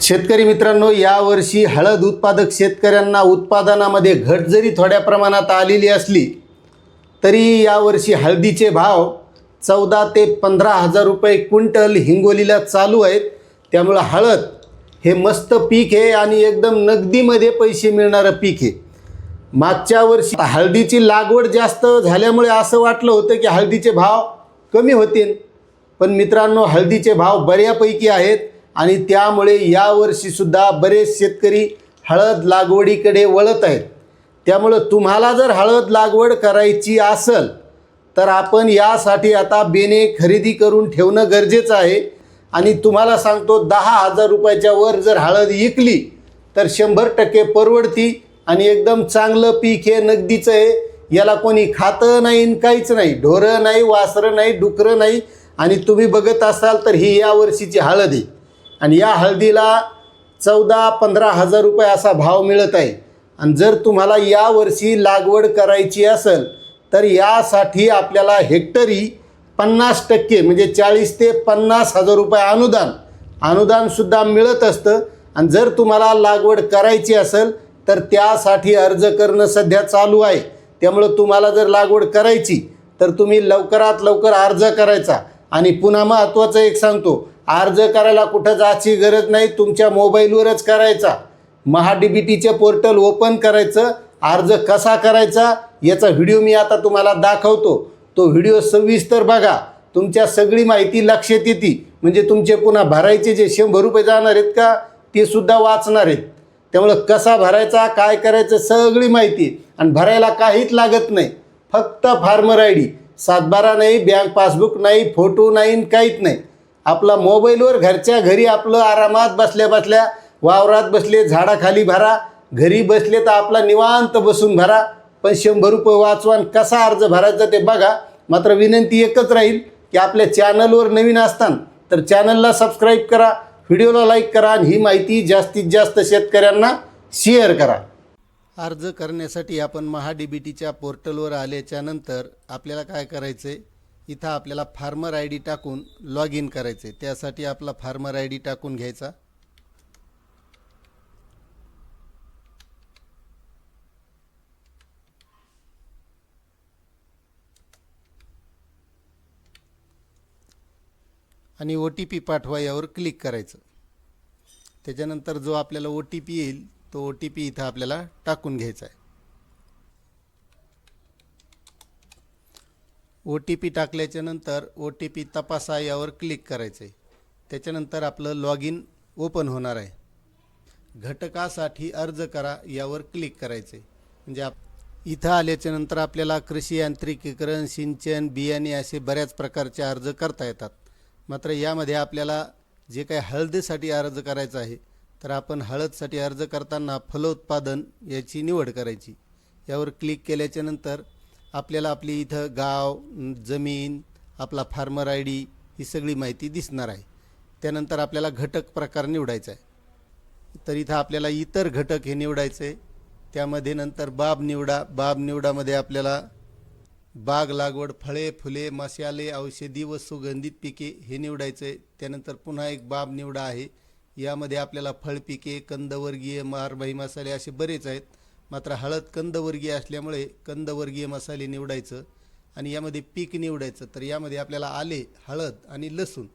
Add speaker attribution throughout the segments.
Speaker 1: शेतकरी मित्रांनो, यावर्षी हळद उत्पादक शेतकऱ्यांना उत्पादनामध्ये घट जरी थोड्या प्रमाणात आलेली असली तरी यावर्षी हळदीचे भाव 14 ते 15 हजार रुपये क्विंटल हिंगोलीला चालू आहेत. त्यामुळे हळद हे मस्त पीक आहे आणि एकदम नगदीमध्ये पैसे मिळणारं पीक आहे. मागच्या वर्षी हळदीची लागवड जास्त झाल्यामुळे असं वाटलं होतं की हळदीचे भाव कमी होतील, पण मित्रांनो हळदीचे भाव बऱ्यापैकी आहेत आणि त्यामुळे यावर्षीसुद्धा बरेच शेतकरी हळद लागवडीकडे वळत आहेत. त्यामुळं तुम्हाला जर हळद लागवड करायची असेल तर आपण यासाठी आता बेणे खरेदी करून ठेवणं गरजेचं आहे. आणि तुम्हाला सांगतो 10,000 रुपयाच्या वर जर हळद विकली तर 100% परवडती आणि एकदम चांगलं पीक हे नगदीचं आहे. याला कोणी खातं नाही, काहीच नाही, ढोरं नाही, वासरं नाही, डुकरं नाही. आणि तुम्ही बघत असाल तर ही यावर्षीची हळद आहे आणि या हळदीला 14-15 हजार रुपये असा भाव मिळत आहे. आणि जर तुम्हाला यावर्षी लागवड करायची असेल तर यासाठी आपल्याला हेक्टरी 50% म्हणजे 40 ते 50 हजार रुपये अनुदानसुद्धा मिळत असतं. आणि जर तुम्हाला लागवड करायची असेल तर त्यासाठी अर्ज करणं सध्या चालू आहे. त्यामुळं तुम्हाला जर लागवड करायची तर तुम्ही लवकरात लवकर अर्ज करायचा. आणि पुन्हा महत्त्वाचं एक सांगतो, अर्ज करायला कुठं जायची गरज नाही, तुमच्या मोबाईलवरच करायचा. महाडीबीटीचे पोर्टल ओपन करायचं. अर्ज कसा करायचा याचा व्हिडिओ मी आता तुम्हाला दाखवतो. तो व्हिडिओ सविस्तर बघा, तुमच्या सगळी माहिती लक्षात येते. म्हणजे तुमचे पुन्हा भरायचे जे 100 रुपये जाणार आहेत का ते सुद्धा वाचणार आहेत. त्यामुळं कसा भरायचा, काय करायचं सगळी माहिती. आणि भरायला काहीच लागत नाही, फक्त फार्मर आय डी, 7/12 नाही, बँक पासबुक नाही, फोटो नाही, काहीच नाही. आपला मोबाईलवर घरच्या घरी आपलं आरामात बसल्या बसल्या वावरात बसले झाडाखाली भरा, घरी बसले तर आपला निवांत बसून भरा. पण 100 रुपये वाचवा. आणि कसा अर्ज भरायचा ते बघा. मात्र विनंती एकच राहील की आपल्या चॅनलवर नवीन असताना तर चॅनलला सबस्क्राईब करा, व्हिडिओला लाईक करा आणि ही माहिती जास्तीत जास्त शेतकऱ्यांना शेअर करा. अर्ज करण्यासाठी आपण महाडीबीटीच्या पोर्टलवर आल्याच्यानंतर आपल्याला काय करायचं आहे, इथं आपल्याला फार्मर आय डी टाकून लॉग इन करायचं आहे. त्यासाठी आपला फार्मर आय डी टाकून घ्यायचा. आणि OTP पाठवा यावर क्लिक करायचं. त्याच्यानंतर जो आपल्याला OTP येईल तो OTP इथं आपल्याला टाकून घ्यायचा आहे. OTP टाकल्याच्यानंतर OTP तपासा यावर क्लिक करायचं आहे. त्याच्यानंतर आपलं लॉग इन ओपन होणार आहे. घटकासाठी अर्ज करा यावर क्लिक करायचं आहे. म्हणजे इथं आल्याच्यानंतर आपल्याला कृषी यांत्रिकीकरण, सिंचन, बियाणे असे बऱ्याच प्रकारचे अर्ज करता येतात. मात्र यामध्ये आपल्याला जे काही हळदीसाठी अर्ज करायचा आहे तर आपण हळदसाठी अर्ज करताना फलोत्पादन याची निवड करायची. यावर क्लिक केल्याच्यानंतर आपल्याला आपली इथं गाव, जमीन, आपला फार्मर आय डी ही सगळी माहिती दिसणार आहे. त्यानंतर आपल्याला घटक प्रकार निवडायचा आहे. तर इथं आपल्याला इतर घटक हे निवडायचे आहे. त्यामध्ये नंतर बाब निवडा. बाब निवडामध्ये आपल्याला बाग लागवड, फळे, फुले, मसाले, औषधी व सुगंधित पिके हे निवडायचं आहे. त्यानंतर पुन्हा एक बाब निवडा आहे. यामध्ये आपल्याला फळपिके, कंदवर्गीय, मारभाई मसाले असे बरेच आहेत. मात्र हळद कंदवर्गीय असल्यामुळे कंदवर्गीय मसाले निवडायचं. आणि यामध्ये पीक निवडायचं. तर यामध्ये आपल्याला आले, हळद आणि लसूण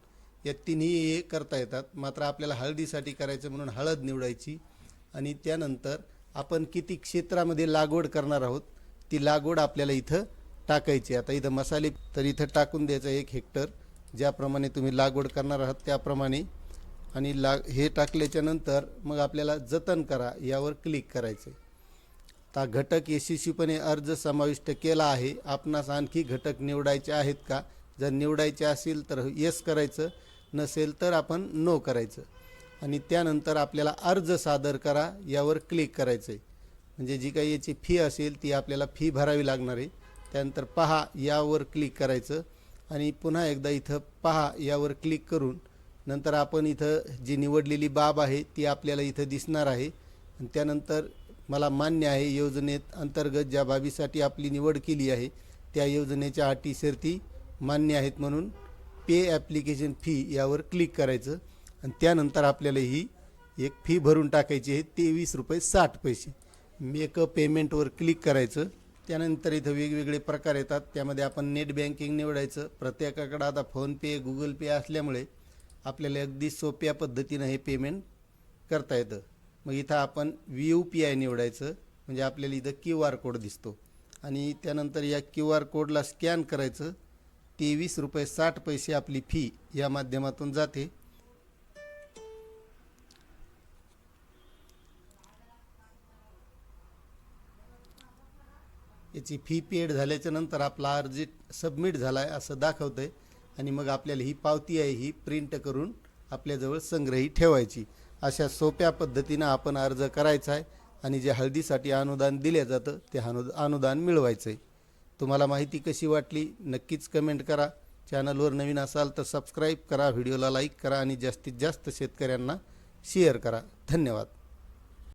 Speaker 1: या तिन्ही हे करता येतात. मात्र आपल्याला हळदीसाठी करायचं म्हणून हळद निवडायची. आणि त्यानंतर आपण किती क्षेत्रामध्ये लागवड करणार आहोत ती लागवड आपल्याला इथं टाकायची. आता इथं मसाले तर इथं टाकून द्यायचं 1 हेक्टर, ज्याप्रमाणे तुम्ही लागवड करणार आहात त्याप्रमाणे. आणि हे टाकल्याच्यानंतर मग आपल्याला जतन करा यावर क्लिक करायचं. आता घटक यशस्वीपणे अर्ज समाविष्ट केला आहे. आपणास आणखी घटक निवडायचे आहेत का? जर निवडायचे असेल तर येस करायचं, नसेल तर आपण नो करायचं. आणि त्यानंतर आपल्याला अर्ज सादर करा यावर क्लिक करायचं आहे. म्हणजे जी काही याची फी असेल ती आपल्याला फी भरावी लागणार आहे. त्यानंतर पहा यावर क्लिक करायचं आणि पुन्हा एकदा इथं पहा यावर क्लिक करून नंतर आपण इथं जी निवडलेली बाब आहे ती आपल्याला इथं दिसणार आहे. आणि त्यानंतर मला मान्य आहे योजनेत अंतर्गत ज्या बाबीसाठी आपली निवड केली आहे त्या योजनेच्या अटी शर्ती मान्य आहेत म्हणून पे ॲप्लिकेशन फी यावर क्लिक करायचं आणि त्यानंतर आपल्याला ही एक फी भरून टाकायची आहे 23.60 रुपये. मेक अ पेमेंटवर क्लिक करायचं. त्यानंतर इथं वेगवेगळे प्रकार येतात. त्यामध्ये आपण नेट बँकिंग निवडायचं. प्रत्येकाकडं आता फोनपे गुगल पे असल्यामुळे आपल्याला अगदी सोप्या पद्धतीनं हे पेमेंट करता येतं. मग इथं आपण UPI निवडायचं, म्हणजे आपल्याला इथं QR कोड दिसतो आणि त्यानंतर या QR कोडला स्कॅन करायचं. 23.60 रुपये आपली फी या माध्यमातून जाते. याची फी पेड झाल्याच्या नंतर आपला अर्ज सबमिट झाला आहे असं दाखवतं आहे आणि मग आपल्याला ही पावती आहे ही प्रिंट करून आपल्याजवळ संग्रही ठेवायची. अशा सोप्या पद्धतीनं आपण अर्ज करायचा आहे आणि जे हळदीसाठी अनुदान दिलं जातं ते अनुदान मिळवायचं आहे. तुम्हाला माहिती कशी वाटली नक्कीच कमेंट करा. चॅनलवर नवीन असाल तर सबस्क्राईब करा, व्हिडिओला लाईक करा आणि जास्तीत जास्त शेतकऱ्यांना शेअर करा. धन्यवाद.